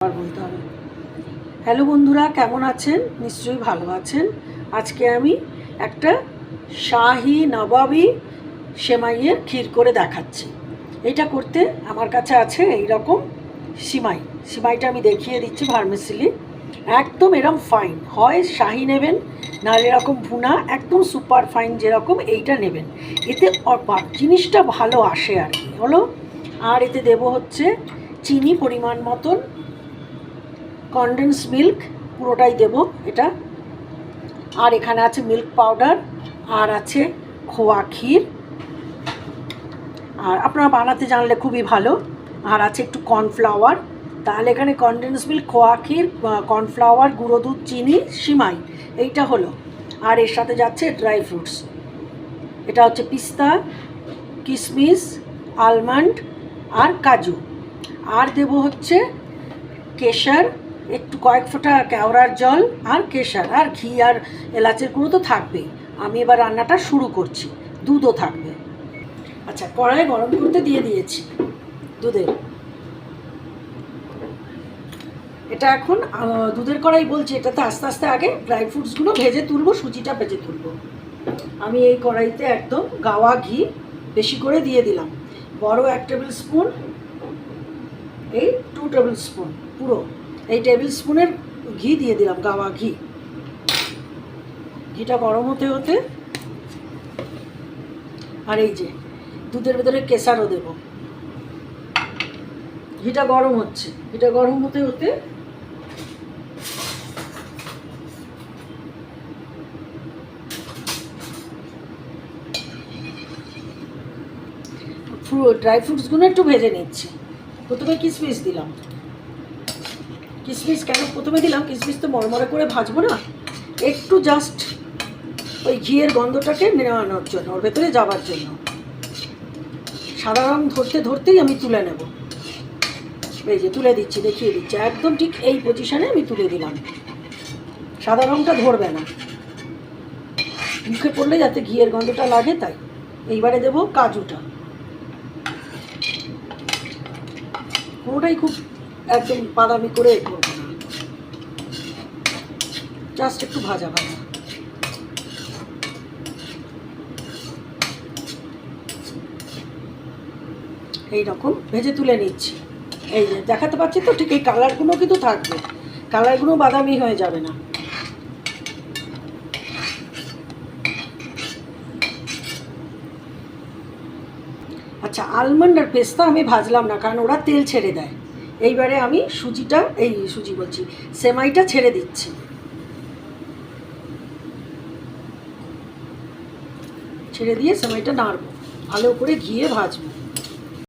আর বলতে হবে। হ্যালো বন্ধুরা, কেমন আছেন? নিশ্চয়ই ভালো আছেন। আজকে আমি একটা শাহি নবাবি সেমাইয়ের ক্ষীর করে দেখাচ্ছি। এটা করতে আমার কাছে আছে এই রকম সিমাইটা আমি দেখিয়ে দিচ্ছি। ভার্মিসেলি একদম এরকম ফাইন হয় শাহি নেবেন, নাহলে এরকম ভুনা একদম সুপার ফাইন যেরকম এইটা নেবেন। এতে জিনিসটা ভালো আসে আর কি হলো। আর এতে দেব হচ্ছে চিনি পরিমাণ মতন, কনডেন্স মিল্ক পুরোটাই দেব এটা, আর এখানে আছে মিল্ক পাউডার, আর আছে খোয়া ক্ষীর, আর আপনারা বানাতে জানলে খুবই ভালো। আর আছে একটু কর্নফ্লাওয়ার। তাহলে এখানে কনডেন্স মিল্ক, খোয়া ক্ষীর, কর্নফ্লাওয়ার, গুঁড়ো দুধ, চিনি, সিমাই, এইটা হলো। আর এর সাথে যাচ্ছে ড্রাই ফ্রুটস। এটা হচ্ছে পিস্তা, কিশমিশ, আলমন্ড আর কাজু। আর দেব হচ্ছে কেশর, একটু কয়েক ফোঁটা কেওড়ার জল, আর কেশর, আর ঘি, আর এলাচের গুঁড়ো তো থাকবেই। আমি এবার রান্নাটা শুরু করছি। দুধও থাকবে। আচ্ছা, কড়াই গরম করতে দিয়ে দিয়েছি দুধের। এটা এখন দুধের কড়াই বলছি, এটাতে আস্তে আস্তে আগে ড্রাই ফ্রুটসগুলো ভেজে তুলবো, সুজিটা ভেজে তুলবো। আমি এই কড়াইতে একদম গাওয়া ঘি বেশি করে দিয়ে দিলাম। বড় 1 টেবিল স্পুন, এই 2 টেবিল স্পুন, পুরো এই টেবিল স্পুনের ঘি দিয়ে দিলাম, গাওয়া ঘি। ঘিটা গরম হতে হতে আর এই যে দুধের ভেতরে কেশারও দেব। ঘিটা গরম হচ্ছে, ঘিটা গরম হতে হতে ড্রাই ফ্রুটসগুলো একটু ভেজে নিচ্ছি। প্রথমে কিশমিশ দিলাম। কিশমিশ কেন প্রথমে দিলাম? কিশমিশ তো মরমরে করে ভাজবো না, একটু জাস্ট ওই ঘিয়ের গন্ধটাকে নেওয়ানোর জন্য, ওর ভেতরে যাওয়ার জন্য। সাদা রং ধরতে ধরতেই আমি তুলে নেব। এই যে তুলে দিচ্ছি, দেখিয়ে দিচ্ছি, একদম ঠিক এই পজিশানে আমি তুলে দিলাম। সাদা রংটা ধরবে না, মুখে পড়লে যাতে ঘিয়ের গন্ধটা লাগে, তাই। এইবারে দেব কাজুটা। কোনোটাই খুব একদম বাদামি করে করব না, জাস্ট একটু ভাজা ভাজা। এইরকম ভেজে তুলে নিচ্ছি। এই যে দেখাতে পাচ্ছি তো, ঠিক এই কালারগুলো কিন্তু থাকবে, কালারগুলো বাদামি হয়ে যাবে না। আচ্ছা, আলমন্ড আর পেস্তা আমি ভাজলাম না, কারণ ওরা তেল ছেড়ে দেয়। এইবারে আমি সুজি বলছি, সেমাইটা ছেড়ে দিচ্ছি। ছেড়ে দিয়ে সেমাইটা নাড়বো, ভালো করে ঘিয়ে ভাজবো।